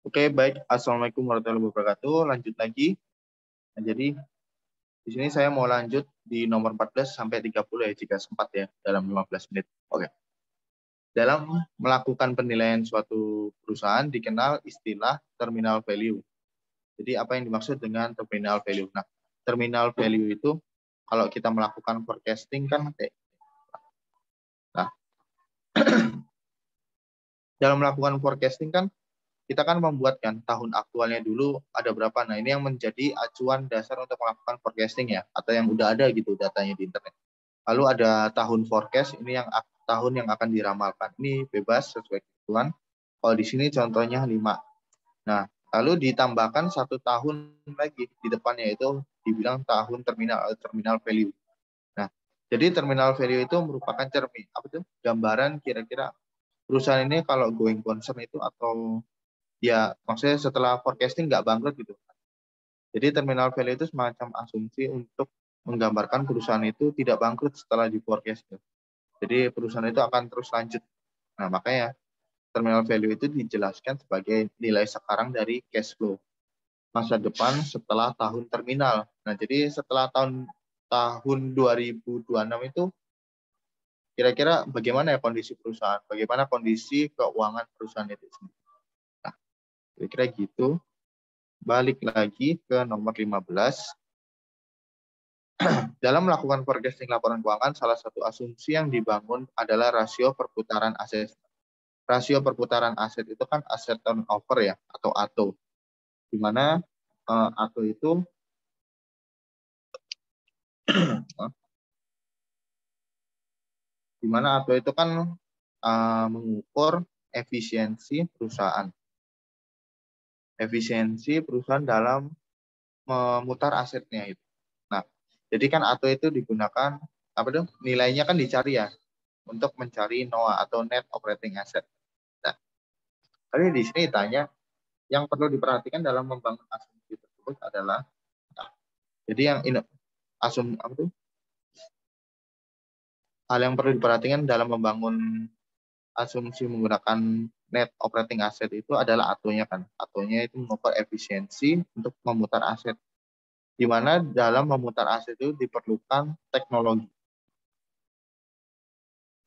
Oke, baik. Assalamualaikum warahmatullahi wabarakatuh. Lanjut lagi. Nah, jadi di sini saya mau lanjut di nomor 14 sampai 30 ya jika sempat ya dalam 15 menit. Oke. Dalam melakukan penilaian suatu perusahaan dikenal istilah terminal value. Jadi apa yang dimaksud dengan terminal value? Nah, terminal value itu kalau kita melakukan forecasting kan nah, dalam melakukan forecasting kan kita kan membuatkan tahun aktualnya dulu ada berapa. Nah, ini yang menjadi acuan dasar untuk melakukan forecasting ya, atau yang udah ada gitu datanya di internet. Lalu ada tahun forecast, ini yang tahun yang akan diramalkan. Ini bebas sesuai kebutuhan. Kalau di sini contohnya 5. Nah, lalu ditambahkan 1 tahun lagi di depannya itu dibilang tahun terminal value. Nah, jadi terminal value itu merupakan cermin, apa tuh? Gambaran kira-kira perusahaan ini kalau going concern itu atau ya maksudnya setelah forecasting nggak bangkrut gitu. Jadi terminal value itu semacam asumsi untuk menggambarkan perusahaan itu tidak bangkrut setelah di forecast. Jadi perusahaan itu akan terus lanjut. Nah, makanya terminal value itu dijelaskan sebagai nilai sekarang dari cash flow masa depan setelah tahun terminal. Nah, jadi setelah tahun 2026 itu kira-kira bagaimana ya kondisi perusahaan, bagaimana kondisi keuangan perusahaan itu sendiri. Nah, kira-kira gitu. Balik lagi ke nomor 15. Dalam melakukan forecasting laporan keuangan, salah satu asumsi yang dibangun adalah rasio perputaran aset. Rasio perputaran aset itu kan aset turnover ya, atau ATO. Di mana ATO itu kan mengukur efisiensi perusahaan. Efisiensi perusahaan dalam memutar asetnya itu. Nah, jadi kan ATO itu digunakan nilainya kan dicari ya untuk mencari NOA atau net operating asset. Nah, tapi di sini tanya yang perlu diperhatikan dalam membangun asumsi tersebut adalah jadi yang hal yang perlu diperhatikan dalam membangun asumsi menggunakan net operating asset itu adalah ATO-nya kan. ATO-nya itu mengukur efisiensi untuk memutar aset. Di mana dalam memutar aset itu diperlukan teknologi.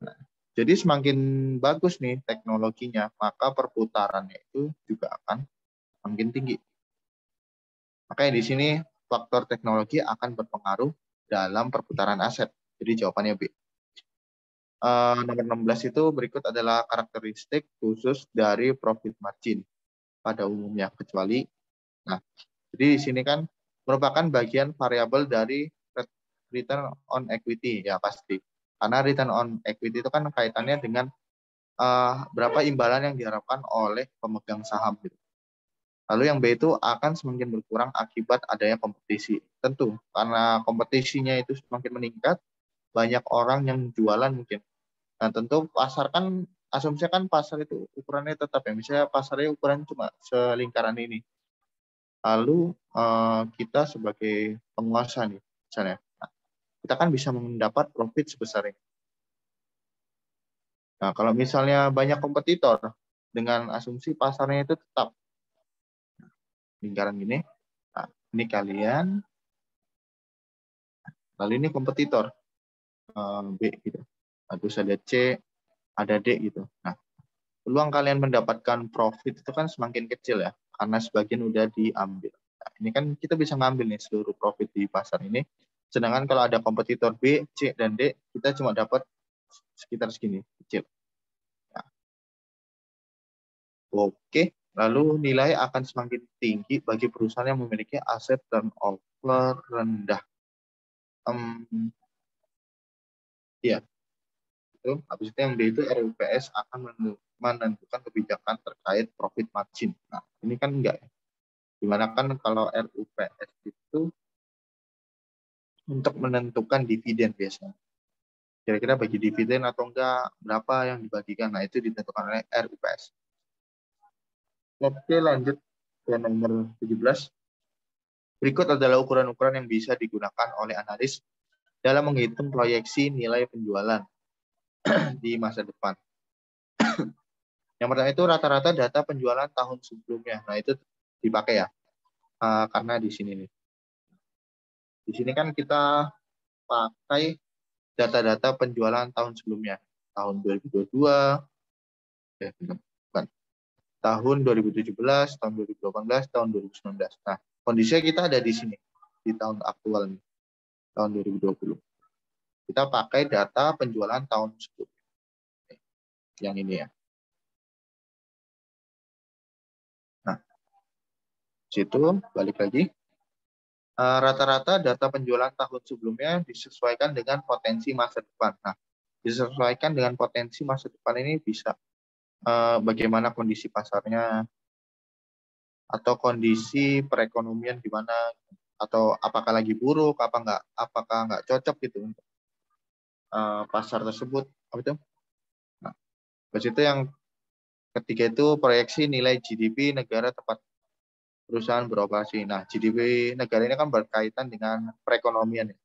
Nah, jadi semakin bagus nih teknologinya, maka perputarannya itu juga akan semakin tinggi. Makanya di sini faktor teknologi akan berpengaruh dalam perputaran aset. Jadi jawabannya B. Nomor 16 itu berikut adalah karakteristik khusus dari profit margin pada umumnya, kecuali. Nah, jadi di sini kan merupakan bagian variabel dari return on equity ya pasti. Karena return on equity itu kan kaitannya dengan berapa imbalan yang diharapkan oleh pemegang saham gitu. Lalu yang B itu akan semakin berkurang akibat adanya kompetisi. Tentu, karena kompetisinya itu semakin meningkat, banyak orang yang jualan mungkin. Nah, tentu pasar kan, asumsinya kan pasar itu ukurannya tetap ya. Misalnya pasarnya ukuran cuma selingkaran ini. Lalu kita sebagai penguasa nih, misalnya, kita kan bisa mendapat profit sebesar ini. Nah, kalau misalnya banyak kompetitor, dengan asumsi pasarnya itu tetap lingkaran gini, nah, ini kalian, lalu ini kompetitor B gitu. Terus ada C, ada D gitu. Nah, peluang kalian mendapatkan profit itu kan semakin kecil ya, karena sebagian udah diambil. Nah, ini kan kita bisa ngambil nih seluruh profit di pasar ini. Sedangkan kalau ada kompetitor B, C, dan D, kita cuma dapat sekitar segini, kecil. Nah, oke, lalu nilai akan semakin tinggi bagi perusahaan yang memiliki aset turnover rendah. Ya, itu. Habis itu yang D itu RUPS akan menentukan kebijakan terkait profit margin. Nah, ini kan enggak ya. Dimana kan kalau RUPS itu untuk menentukan dividen biasanya. Kira-kira bagi dividen atau enggak, berapa yang dibagikan. Nah, itu ditentukan oleh RUPS. Oke, lanjut ke nomor 17. Berikut adalah ukuran-ukuran yang bisa digunakan oleh analis dalam menghitung proyeksi nilai penjualan di masa depan. Yang pertama itu rata-rata data penjualan tahun sebelumnya. Nah, itu dipakai ya. Karena di sini nih. Di sini kan kita pakai data-data penjualan tahun sebelumnya. Tahun 2022, bukan. Tahun 2017, tahun 2018, tahun 2019. Nah, kondisinya kita ada di sini. Di tahun aktual nih. Tahun 2020. Kita pakai data penjualan tahun sebelumnya. Yang ini ya. Nah, situ balik lagi. Rata-rata data penjualan tahun sebelumnya disesuaikan dengan potensi masa depan. Nah, disesuaikan dengan potensi masa depan ini bisa bagaimana kondisi pasarnya atau kondisi perekonomian di mana, atau apakah lagi buruk, apakah nggak cocok gitu untuk pasar tersebut. Apa itu? Nah, terus itu yang ketiga itu proyeksi nilai GDP negara tempat perusahaan beroperasi. Nah, GDP negara ini kan berkaitan dengan perekonomian.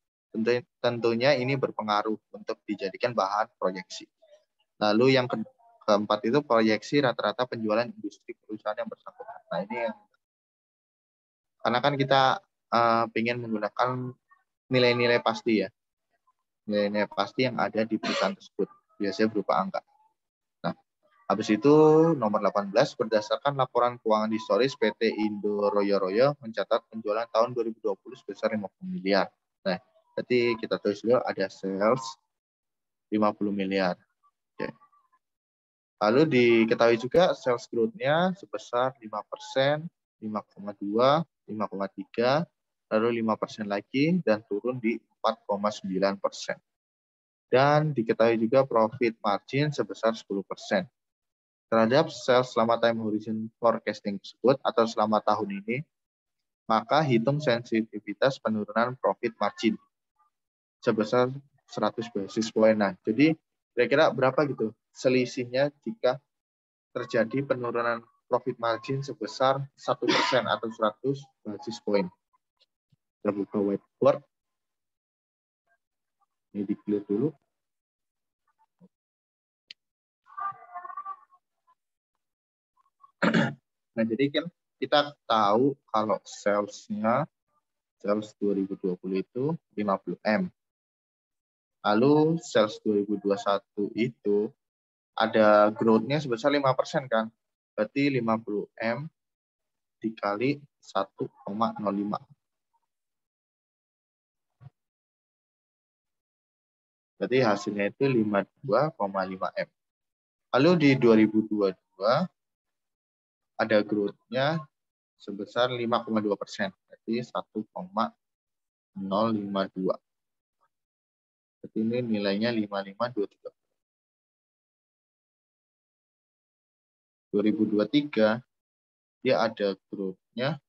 Tentunya ini berpengaruh untuk dijadikan bahan proyeksi. Lalu yang keempat itu proyeksi rata-rata penjualan industri perusahaan yang bersangkutan. Nah, ini karena kan kita ingin menggunakan nilai-nilai pasti ya. Nilai-nilai pasti yang ada di perusahaan tersebut. Biasanya berupa angka. Nah, habis itu nomor 18, berdasarkan laporan keuangan historis PT Indo Royo Royo mencatat penjualan tahun 2020 sebesar 50 miliar. Nah, berarti kita tulis dulu ada sales 50 miliar. Oke. Lalu diketahui juga sales growth-nya sebesar 5%, 5,2, 5,3, lalu 5% lagi, dan turun di 4,9%. Dan diketahui juga profit margin sebesar 10%. Terhadap sales selama time horizon forecasting tersebut atau selama tahun ini, maka hitung sensitivitas penurunan profit margin sebesar 100 basis point. Nah, jadi kira-kira berapa gitu selisihnya jika terjadi penurunan profit margin sebesar 1% atau 100 basis point. Kita buka whiteboard. Ini di-clear dulu. Nah, jadi kan kita tahu kalau sales 2020 itu 50M. Lalu sales 2021 itu ada growth-nya sebesar 5% kan. Berarti 50M dikali 1,05. Berarti hasilnya itu 52,5M. Lalu di 2022 ada growth-nya sebesar 5,2%. Berarti 1,052. Berarti ini nilainya 5523. 2023 dia ada growth-nya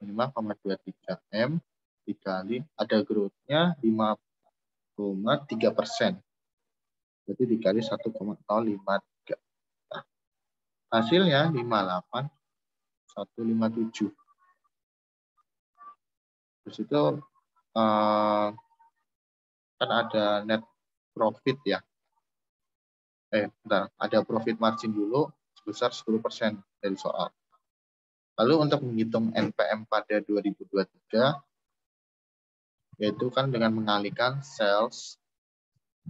5,23M dikali ada growth-nya 5,3%. Berarti dikali 1,053. Nah, hasilnya 58,157. Terus itu kan ada net profit ya. Bentar, ada profit margin dulu sebesar 10% dari soal. Lalu untuk menghitung NPM pada 2023, yaitu kan dengan mengalihkan sales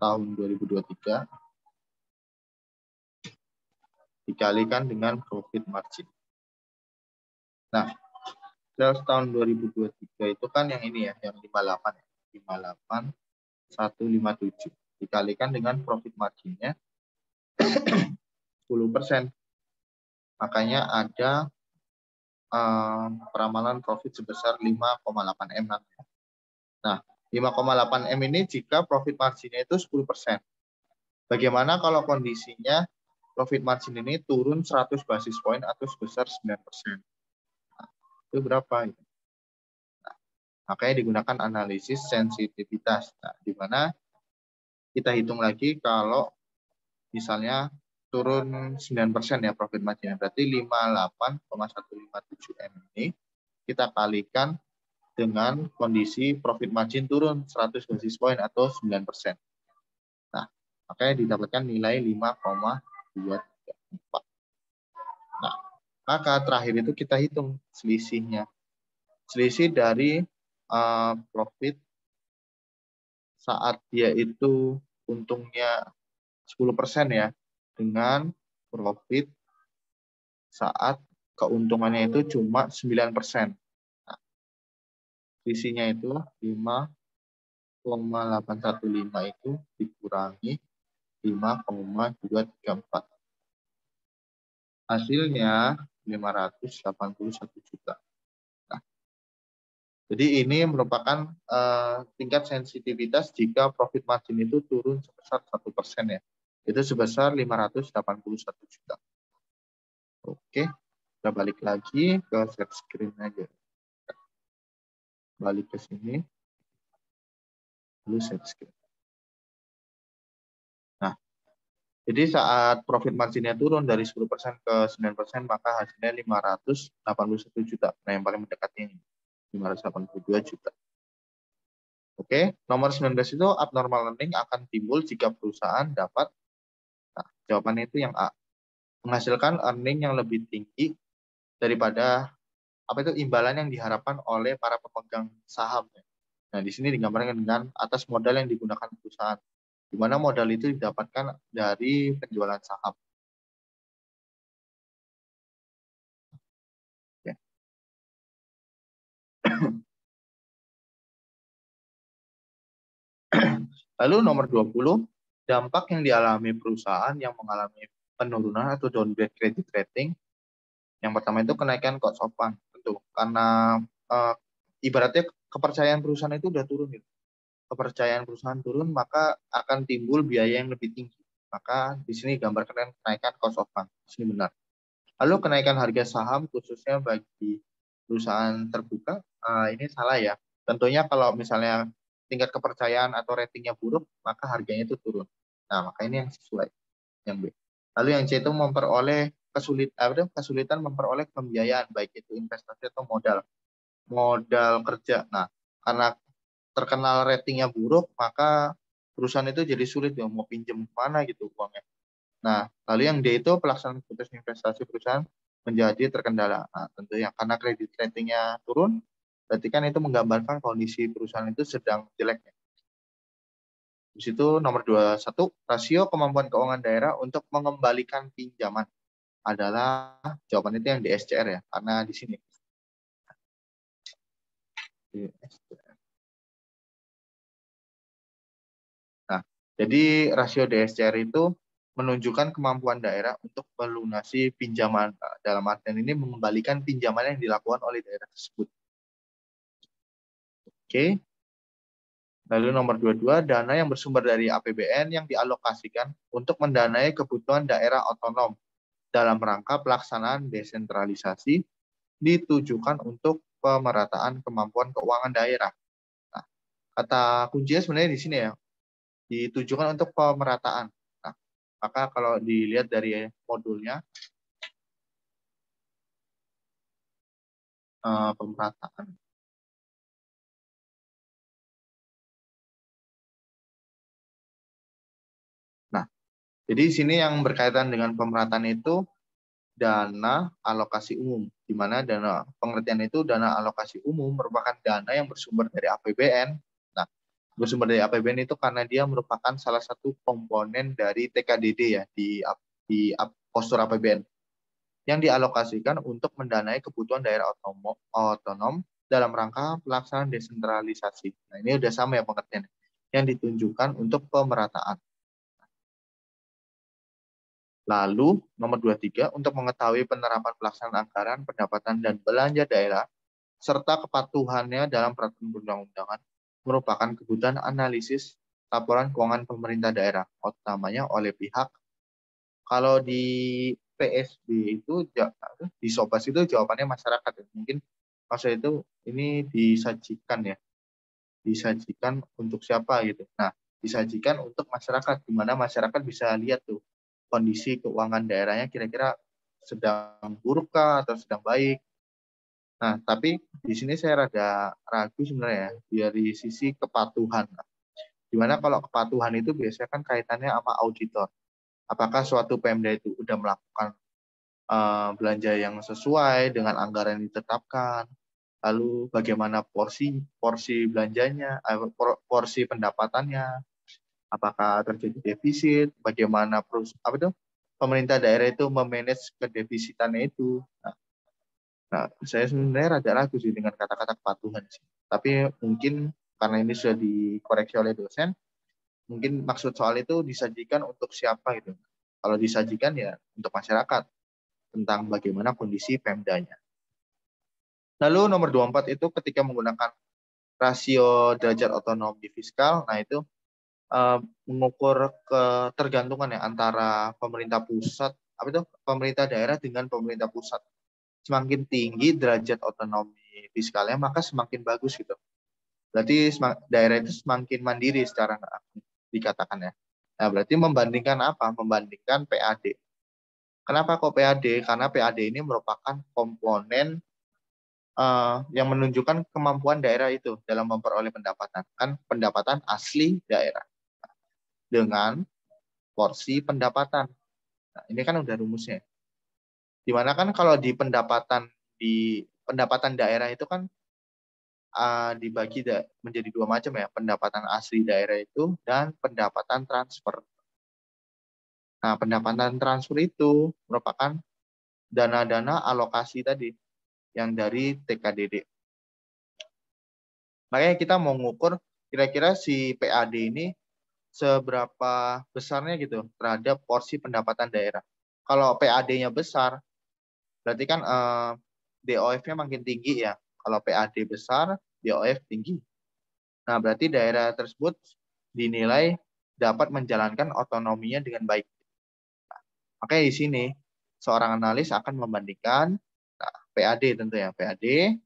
tahun 2023 dikalikan dengan profit margin. Nah, sales tahun 2023 itu kan yang ini ya, yang 58 ya. 58,157 dikalikan dengan profit marginnya 10%. Makanya ada peramalan profit sebesar 5,8M. Nah, 5,8M ini jika profit marginnya itu 10%. Bagaimana kalau kondisinya profit margin ini turun 100 basis point atau sebesar 9%? Nah, itu berapa? Nah, makanya digunakan analisis sensitivitas. Nah, di mana kita hitung lagi kalau misalnya turun 9% ya profit margin, berarti 58,157M ini kita kalikan dengan kondisi profit margin turun 100 basis point atau 9%. Makanya didapatkan nilai 5,234. Nah, maka terakhir itu kita hitung selisihnya. Selisih dari profit saat dia itu untungnya 10% ya, dengan profit saat keuntungannya itu cuma 9%. Nah, selisihnya itu 5,815 itu dikurangi 5,234. Hasilnya 581 juta. Nah, jadi ini merupakan tingkat sensitivitas jika profit margin itu turun sebesar 1% ya. Itu sebesar 581 juta. Oke, kita balik lagi ke share screen aja. Balik ke sini. Lalu share screen. Nah, jadi saat profit marginnya turun dari 10% ke 9%, maka hasilnya 581 juta. Nah, yang paling mendekatnya ini, 582 juta. Oke, nomor 19 itu abnormal earning akan timbul jika perusahaan dapat, nah, jawabannya itu yang A, menghasilkan earning yang lebih tinggi daripada imbalan yang diharapkan oleh para pemegang saham. Nah, di sini digambarkan dengan atas modal yang digunakan perusahaan, di mana modal itu didapatkan dari penjualan saham. Ya. Lalu nomor 20, dampak yang dialami perusahaan yang mengalami penurunan atau downgrade credit rating. Yang pertama itu kenaikan cost of fund. Tentu, karena ibaratnya kepercayaan perusahaan itu udah turun. Gitu. Kepercayaan perusahaan turun, maka akan timbul biaya yang lebih tinggi. Maka di sini gambarkan kenaikan cost of fund. Di sini benar. Lalu kenaikan harga saham khususnya bagi perusahaan terbuka, ini salah ya. Tentunya kalau misalnya tingkat kepercayaan atau ratingnya buruk, maka harganya itu turun. Nah, maka ini yang sesuai, yang B. Lalu yang C itu memperoleh kesulitan memperoleh pembiayaan, baik itu investasi atau modal kerja. Nah, karena terkenal ratingnya buruk, maka perusahaan itu jadi sulit ya mau pinjam mana gitu uangnya. Nah, lalu yang D itu pelaksanaan keputusan investasi perusahaan menjadi terkendala. Nah, tentu yang karena kredit ratingnya turun, berarti kan itu menggambarkan kondisi perusahaan itu sedang jeleknya. Di situ nomor 21, rasio kemampuan keuangan daerah untuk mengembalikan pinjaman adalah jawaban itu yang di SCR ya, karena di sini. Nah, jadi rasio DSCR itu menunjukkan kemampuan daerah untuk melunasi pinjaman. Dalam artian ini mengembalikan pinjaman yang dilakukan oleh daerah tersebut. Oke. Lalu nomor 22, dana yang bersumber dari APBN yang dialokasikan untuk mendanai kebutuhan daerah otonom dalam rangka pelaksanaan desentralisasi ditujukan untuk pemerataan kemampuan keuangan daerah. Nah, kata kuncinya sebenarnya di sini ya, ditujukan untuk pemerataan. Nah, maka kalau dilihat dari modulnya, pemerataan. Nah, jadi di sini yang berkaitan dengan pemerataan itu dana alokasi umum, di mana dana pengertian itu dana alokasi umum merupakan dana yang bersumber dari APBN. Nah, bersumber dari APBN itu karena dia merupakan salah satu komponen dari TKDD ya di postur APBN yang dialokasikan untuk mendanai kebutuhan daerah otonom dalam rangka pelaksanaan desentralisasi. Nah, ini udah sama ya pengertiannya, yang ditunjukkan untuk pemerataan. Lalu, nomor 23, untuk mengetahui penerapan pelaksanaan anggaran, pendapatan, dan belanja daerah, serta kepatuhannya dalam peraturan perundang-undangan, merupakan kebutuhan analisis laporan keuangan pemerintah daerah, utamanya oleh pihak. Kalau di PSB itu, di Sobas itu jawabannya masyarakat. Mungkin maksud itu ini disajikan ya, disajikan untuk siapa gitu. Nah, disajikan untuk masyarakat, di mana masyarakat bisa lihat tuh kondisi keuangan daerahnya kira-kira sedang buruk kah atau sedang baik. Nah, tapi di sini saya rada ragu sebenarnya ya, dari sisi kepatuhan. Dimana kalau kepatuhan itu biasanya kan kaitannya sama auditor. Apakah suatu Pemda itu udah melakukan belanja yang sesuai dengan anggaran yang ditetapkan, lalu bagaimana porsi belanjanya, porsi pendapatannya, apakah terjadi defisit, bagaimana pemerintah daerah itu memanage kedefisitannya itu. Nah, saya sebenarnya rada ragu sih dengan kata-kata kepatuhan sih. Tapi mungkin karena ini sudah dikoreksi oleh dosen, mungkin maksud soal itu disajikan untuk siapa gitu. Kalau disajikan ya untuk masyarakat tentang bagaimana kondisi Pemdanya. Lalu nomor 24 itu ketika menggunakan rasio derajat otonomi fiskal, nah itu mengukur ketergantungan ya antara pemerintah pusat, pemerintah daerah dengan pemerintah pusat. Semakin tinggi derajat otonomi fiskalnya, maka semakin bagus gitu. Berarti daerah itu semakin mandiri secara dikatakan ya. Nah, berarti membandingkan apa? Membandingkan PAD. Kenapa kok PAD? Karena PAD ini merupakan komponen yang menunjukkan kemampuan daerah itu dalam memperoleh pendapatan. Kan pendapatan asli daerah dengan porsi pendapatan. Nah, ini kan udah rumusnya. Dimana kan kalau di pendapatan daerah itu kan dibagi menjadi dua macam ya, pendapatan asli daerah itu dan pendapatan transfer. Nah, pendapatan transfer itu merupakan dana-dana alokasi tadi yang dari TKDD. Makanya kita mau ngukur kira-kira si PAD ini seberapa besarnya gitu terhadap porsi pendapatan daerah. Kalau PAD-nya besar, berarti kan DOF-nya makin tinggi ya. Kalau PAD besar, DOF tinggi. Nah, berarti daerah tersebut dinilai dapat menjalankan otonominya dengan baik. Nah, makanya di sini seorang analis akan membandingkan PAD tentu ya, PAD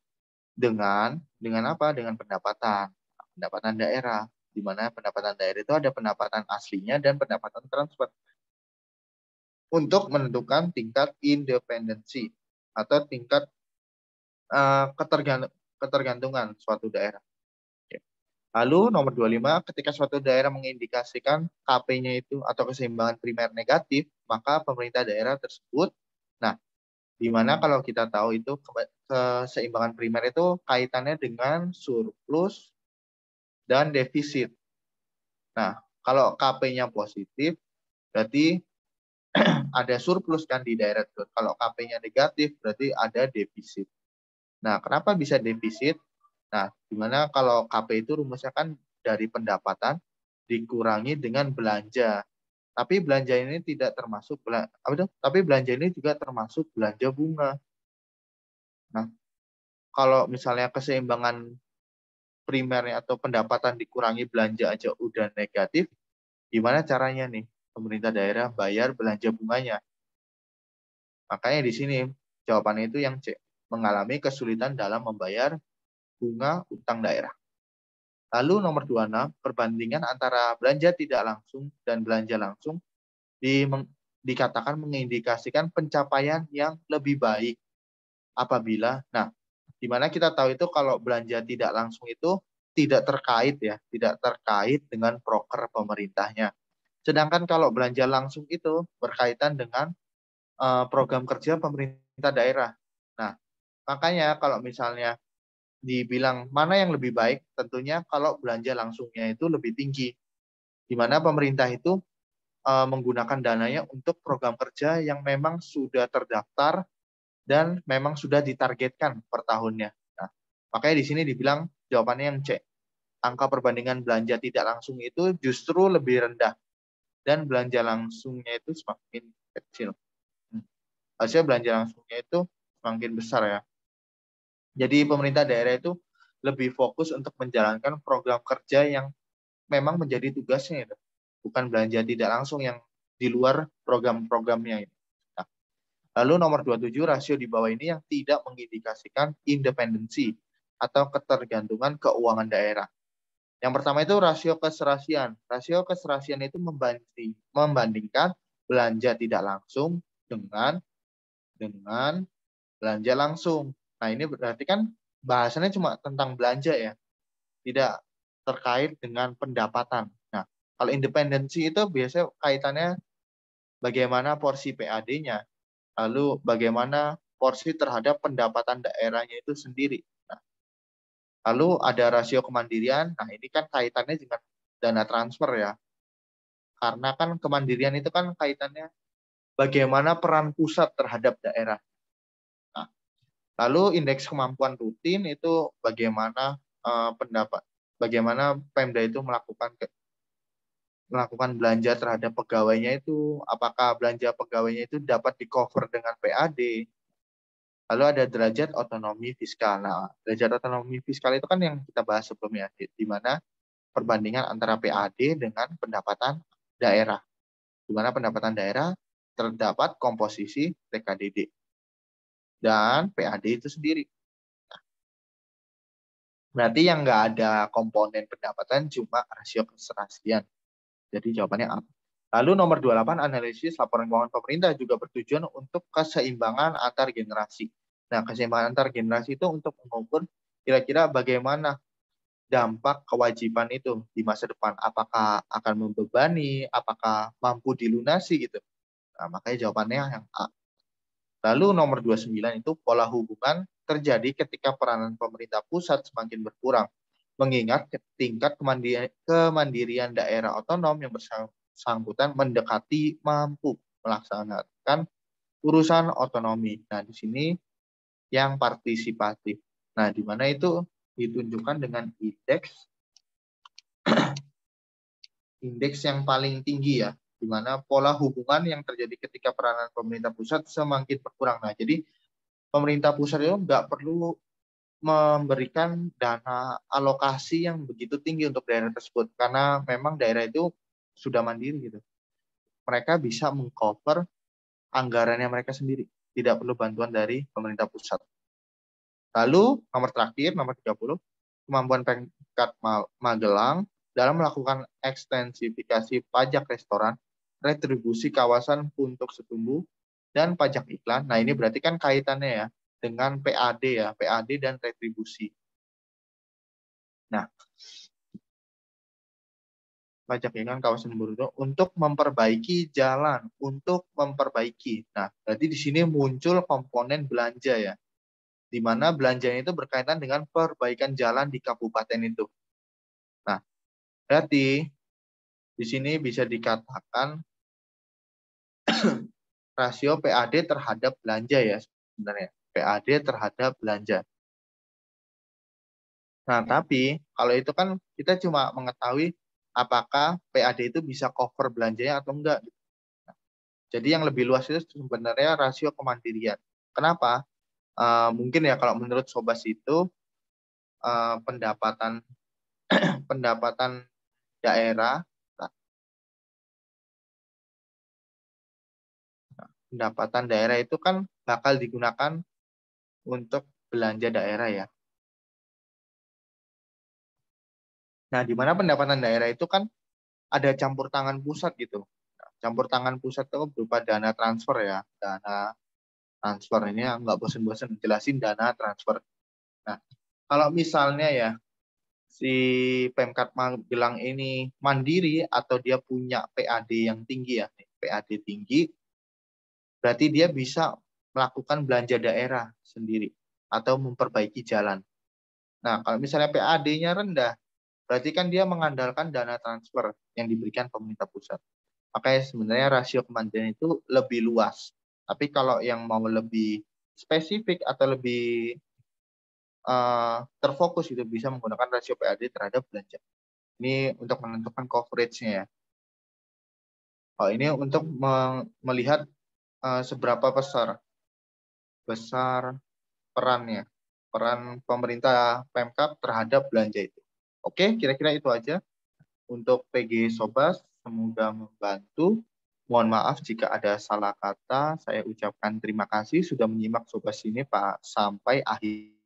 dengan apa? Dengan pendapatan daerah, di mana pendapatan daerah itu ada pendapatan aslinya dan pendapatan transfer untuk menentukan tingkat independensi atau tingkat ketergantungan suatu daerah. Lalu nomor 25, ketika suatu daerah mengindikasikan KP-nya itu atau keseimbangan primer negatif, maka pemerintah daerah tersebut, nah, di mana kalau kita tahu itu keseimbangan primer itu kaitannya dengan surplus dan defisit. Nah, kalau KP-nya positif, berarti ada surplus kan di daerah itu. Kalau KP-nya negatif, berarti ada defisit. Nah, kenapa bisa defisit? Nah, dimana kalau KP itu rumusnya kan dari pendapatan dikurangi dengan belanja. Tapi belanja ini tidak termasuk tapi belanja ini juga termasuk belanja bunga. Nah, kalau misalnya keseimbangan primernya atau pendapatan dikurangi belanja aja udah negatif, gimana caranya nih pemerintah daerah bayar belanja bunganya? Makanya di sini jawabannya itu yang C, mengalami kesulitan dalam membayar bunga utang daerah. Lalu nomor 26, perbandingan antara belanja tidak langsung dan belanja langsung dikatakan mengindikasikan pencapaian yang lebih baik apabila, nah, di mana kita tahu itu kalau belanja tidak langsung itu tidak terkait dengan proker pemerintahnya. Sedangkan kalau belanja langsung itu berkaitan dengan program kerja pemerintah daerah. Nah, makanya kalau misalnya dibilang mana yang lebih baik, tentunya kalau belanja langsungnya itu lebih tinggi, di mana pemerintah itu menggunakan dananya untuk program kerja yang memang sudah terdaftar dan memang sudah ditargetkan per tahunnya. Nah, makanya di sini dibilang jawabannya yang C. Angka perbandingan belanja tidak langsung itu justru lebih rendah dan belanja langsungnya itu semakin kecil. Harusnya belanja langsungnya itu semakin besar ya. Jadi pemerintah daerah itu lebih fokus untuk menjalankan program kerja yang memang menjadi tugasnya itu. Bukan belanja tidak langsung yang di luar program-programnya itu. Nah, lalu nomor 27, rasio di bawah ini yang tidak mengindikasikan independensi atau ketergantungan keuangan daerah. Yang pertama itu rasio keserasian. Rasio keserasian itu membandingkan belanja tidak langsung dengan belanja langsung. Nah, ini berarti kan bahasannya cuma tentang belanja ya, tidak terkait dengan pendapatan. Kalau independensi itu biasanya kaitannya bagaimana porsi PAD-nya, lalu bagaimana porsi terhadap pendapatan daerahnya itu sendiri. Nah, lalu ada rasio kemandirian. Nah, ini kan kaitannya dengan dana transfer ya. Karena kan kemandirian itu kan kaitannya bagaimana peran pusat terhadap daerah. Nah, lalu indeks kemampuan rutin itu bagaimana bagaimana Pemda itu melakukan belanja terhadap pegawainya itu, apakah belanja pegawainya itu dapat di-cover dengan PAD. Lalu ada derajat otonomi fiskal. Nah, derajat otonomi fiskal itu kan yang kita bahas sebelumnya, di mana perbandingan antara PAD dengan pendapatan daerah. Di mana pendapatan daerah terdapat komposisi TKDD dan PAD itu sendiri. Berarti yang nggak ada komponen pendapatan cuma rasio keserasian. Jadi jawabannya A. Lalu nomor 28, analisis laporan keuangan pemerintah juga bertujuan untuk keseimbangan antar generasi. Nah, keseimbangan antar generasi itu untuk mengukur kira-kira bagaimana dampak kewajiban itu di masa depan. Apakah akan membebani, apakah mampu dilunasi gitu. Nah, makanya jawabannya yang A. Lalu nomor 29 itu pola hubungan terjadi ketika peranan pemerintah pusat semakin berkurang. Mengingat tingkat kemandirian daerah otonom yang bersangkutan mendekati mampu melaksanakan urusan otonomi. Nah, di sini yang partisipatif. Nah, di mana itu ditunjukkan dengan indeks yang paling tinggi ya, di mana pola hubungan yang terjadi ketika peranan pemerintah pusat semakin berkurang. Nah, jadi pemerintah pusat itu nggak perlu memberikan dana alokasi yang begitu tinggi untuk daerah tersebut karena memang daerah itu sudah mandiri gitu. Mereka bisa mengcover anggarannya mereka sendiri, tidak perlu bantuan dari pemerintah pusat. Lalu nomor terakhir, nomor 30, kemampuan Pemkab Magelang dalam melakukan ekstensifikasi pajak restoran, retribusi kawasan untuk setumbu, dan pajak iklan. Nah, ini berarti kan kaitannya ya dengan PAD ya, PAD dan retribusi. Nah, pajak iklan kawasan Boruto untuk memperbaiki jalan, untuk memperbaiki. Nah, berarti di sini muncul komponen belanja ya, di mana belanjanya itu berkaitan dengan perbaikan jalan di kabupaten itu. Nah, berarti di sini bisa dikatakan rasio PAD terhadap belanja ya sebenarnya. PAD terhadap belanja. Nah, tapi kalau itu kan kita cuma mengetahui apakah PAD itu bisa cover belanjanya atau enggak. Jadi yang lebih luas itu sebenarnya rasio kemandirian. Kenapa? Mungkin ya kalau menurut Sobas itu pendapatan pendapatan daerah itu kan bakal digunakan untuk belanja daerah ya. Nah, di mana pendapatan daerah itu kan ada campur tangan pusat gitu. Campur tangan pusat itu berupa dana transfer ya. Dana transfer ini nggak bosan-bosan jelasin dana transfer. Nah, kalau misalnya ya si Pemkab Magelang ini mandiri atau dia punya PAD yang tinggi ya, PAD tinggi, berarti dia bisa melakukan belanja daerah sendiri atau memperbaiki jalan. Nah, kalau misalnya PAD-nya rendah, berarti kan dia mengandalkan dana transfer yang diberikan pemerintah pusat. Makanya sebenarnya rasio kemandirian itu lebih luas. Tapi kalau yang mau lebih spesifik atau lebih terfokus itu bisa menggunakan rasio PAD terhadap belanja. Ini untuk menentukan coverage-nya ya. Oh, ini untuk melihat seberapa besar perannya, peran pemerintah Pemkab terhadap belanja itu. Oke, kira-kira itu aja untuk PG Sobas. Semoga membantu. Mohon maaf jika ada salah kata. Saya ucapkan terima kasih sudah menyimak Sobas ini Pak sampai akhir.